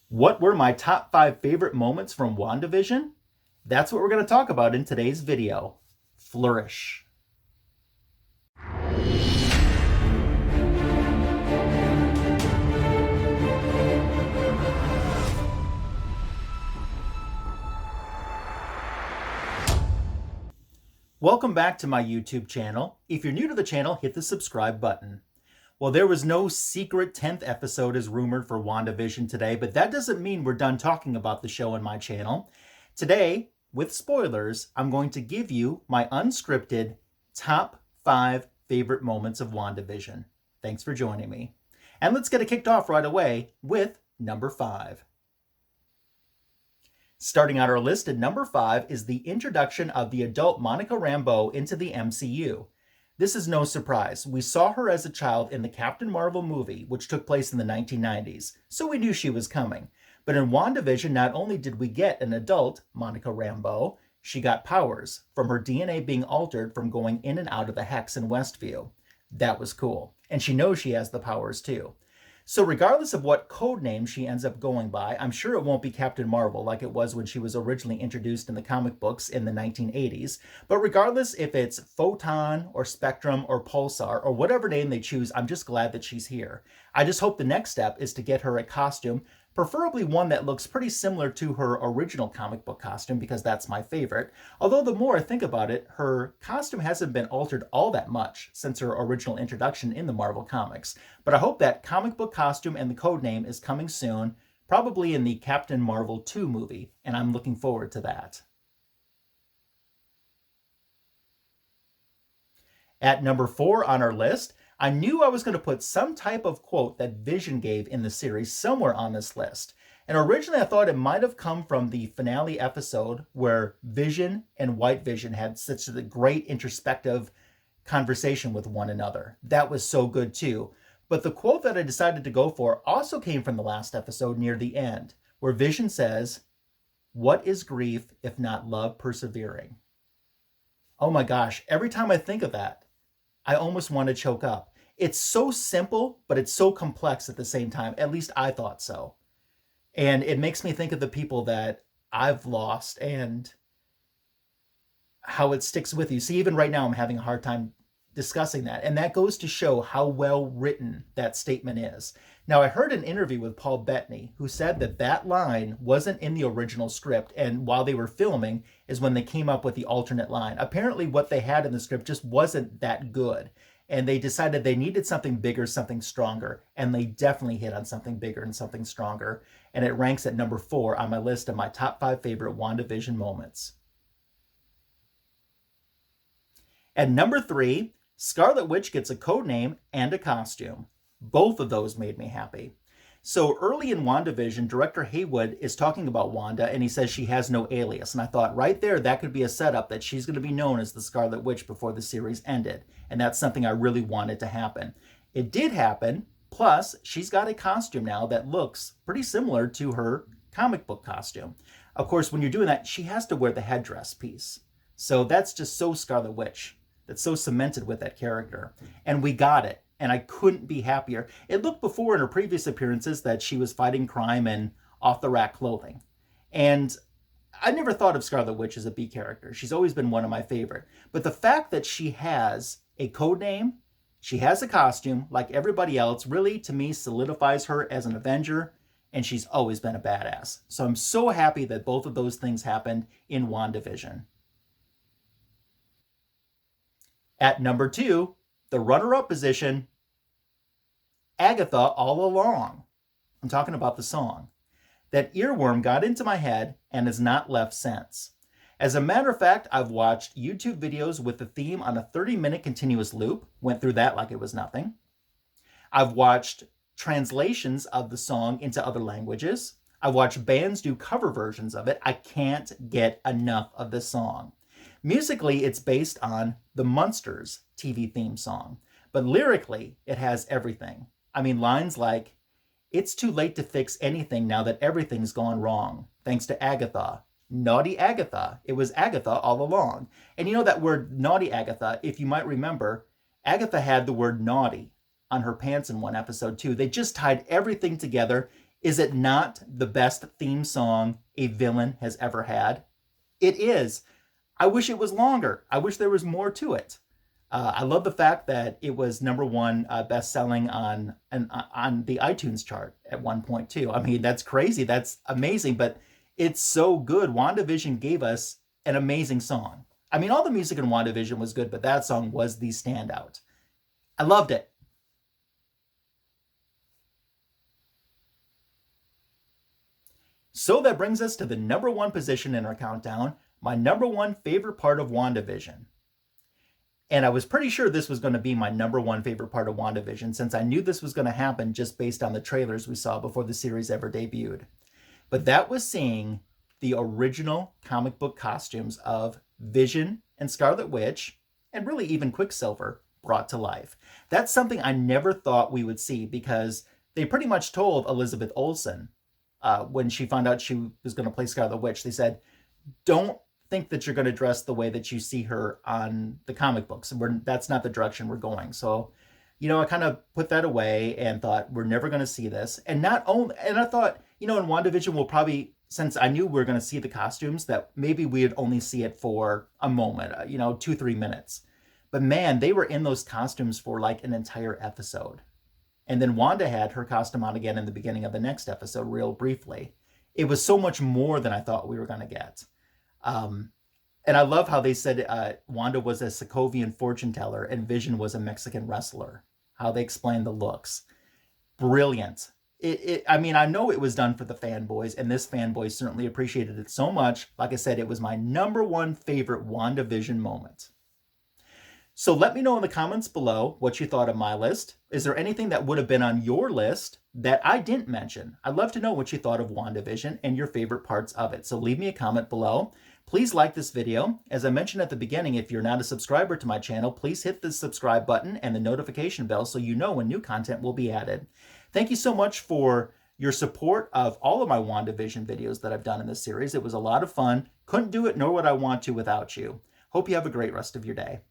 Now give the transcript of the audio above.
What were my top 5 favorite moments from WandaVision? That's what we're going to talk about in today's video. Flourish. Welcome back to my YouTube channel. If you're new to the channel, hit the subscribe button. Well, there was no secret 10th episode as rumored for WandaVision today, but that doesn't mean we're done talking about the show on my channel. Today, with spoilers, I'm going to give you my unscripted top 5 favorite moments of WandaVision. Thanks for joining me. And let's get it kicked off right away with number 5. Starting out our list at number 5 is the introduction of the adult Monica Rambeau into the MCU. This is no surprise. We saw her as a child in the Captain Marvel movie, which took place in the 1990s, so we knew she was coming. But in WandaVision, not only did we get an adult Monica Rambeau, she got powers from her DNA being altered from going in and out of the Hex in Westview. That was cool. And she knows she has the powers too. So regardless of what code name she ends up going by, I'm sure it won't be Captain Marvel like it was when she was originally introduced in the comic books in the 1980s. But regardless if it's Photon or Spectrum or Pulsar or whatever name they choose, I'm just glad that she's here. I just hope the next step is to get her a costume, preferably one that looks pretty similar to her original comic book costume, because that's my favorite. Although the more I think about it, her costume hasn't been altered all that much since her original introduction in the Marvel Comics. But I hope that comic book costume and the code name is coming soon, probably in the Captain Marvel 2 movie, and I'm looking forward to that. At number 4 on our list, I knew I was going to put some type of quote that Vision gave in the series somewhere on this list. And originally I thought it might have come from the finale episode where Vision and White Vision had such a great introspective conversation with one another. That was so good too. But the quote that I decided to go for also came from the last episode near the end, where Vision says, "What is grief if not love persevering?" Oh my gosh, every time I think of that, I almost want to choke up. It's so simple, but it's so complex at the same time. At least I thought so. And it makes me think of the people that I've lost and how it sticks with you. See, even right now, I'm having a hard time discussing that. And that goes to show how well written that statement is. Now, I heard an interview with Paul Bettany, who said that that line wasn't in the original script, and while they were filming is when they came up with the alternate line. Apparently, what they had in the script just wasn't that good, and they decided they needed something bigger, something stronger, and they definitely hit on something bigger and something stronger, and it ranks at number 4 on my list of my top 5 favorite WandaVision moments. At number 3, Scarlet Witch gets a code name and a costume. Both of those made me happy. So early in WandaVision, Director Haywood is talking about Wanda, and he says she has no alias. And I thought right there, that could be a setup that she's going to be known as the Scarlet Witch before the series ended. And that's something I really wanted to happen. It did happen. Plus, she's got a costume now that looks pretty similar to her comic book costume. Of course, when you're doing that, she has to wear the headdress piece. So that's just so Scarlet Witch. That's so cemented with that character. And we got it. And I couldn't be happier. It looked before in her previous appearances that she was fighting crime in off-the-rack clothing. And I never thought of Scarlet Witch as a B character. She's always been one of my favorite. But the fact that she has a code name, she has a costume like everybody else, really, to me, solidifies her as an Avenger. And she's always been a badass. So I'm so happy that both of those things happened in WandaVision. At number 2, the runner-up position, Agatha All Along. I'm talking about the song. That earworm got into my head and has not left since. As a matter of fact, I've watched YouTube videos with the theme on a 30-minute continuous loop. Went through that like it was nothing. I've watched translations of the song into other languages. I've watched bands do cover versions of it. I can't get enough of this song. Musically, it's based on the Munsters TV theme song, but lyrically, it has everything. I mean, lines like, "It's too late to fix anything now that everything's gone wrong, thanks to Agatha. Naughty Agatha. It was Agatha all along." And you know that word naughty Agatha, if you might remember, Agatha had the word naughty on her pants in one episode too. They just tied everything together. Is it not the best theme song a villain has ever had? It is. I wish it was longer. I wish there was more to it. I love the fact that it was #1 best-selling on the iTunes chart at one point too. I mean, that's crazy. That's amazing, but it's so good. WandaVision gave us an amazing song. I mean, all the music in WandaVision was good, but that song was the standout. I loved it. So that brings us to the #1 position in our countdown, my #1 favorite part of WandaVision. And I was pretty sure this was going to be my #1 favorite part of WandaVision, since I knew this was going to happen just based on the trailers we saw before the series ever debuted. But that was seeing the original comic book costumes of Vision and Scarlet Witch, and really even Quicksilver, brought to life. That's something I never thought we would see, because they pretty much told Elizabeth Olsen, when she found out she was going to play Scarlet Witch, they said, don't think that you're going to dress the way that you see her on the comic books. That's not the direction we're going. So, I kind of put that away and thought, we're never going to see this. And I thought, in WandaVision, we'll probably, since I knew we were going to see the costumes, that maybe we'd only see it for a moment, 2-3 minutes. But man, they were in those costumes for like an entire episode. And then Wanda had her costume on again in the beginning of the next episode, real briefly. It was so much more than I thought we were going to get. And I love how they said Wanda was a Sokovian fortune teller and Vision was a Mexican wrestler. How they explained the looks. Brilliant. I mean, I know it was done for the fanboys, and this fanboy certainly appreciated it so much. Like I said, it was my #1 favorite WandaVision moment. So let me know in the comments below what you thought of my list. Is there anything that would have been on your list that I didn't mention? I'd love to know what you thought of WandaVision and your favorite parts of it. So leave me a comment below. Please like this video. As I mentioned at the beginning, if you're not a subscriber to my channel, please hit the subscribe button and the notification bell so you know when new content will be added. Thank you so much for your support of all of my WandaVision videos that I've done in this series. It was a lot of fun. Couldn't do it, nor would I want to without you. Hope you have a great rest of your day.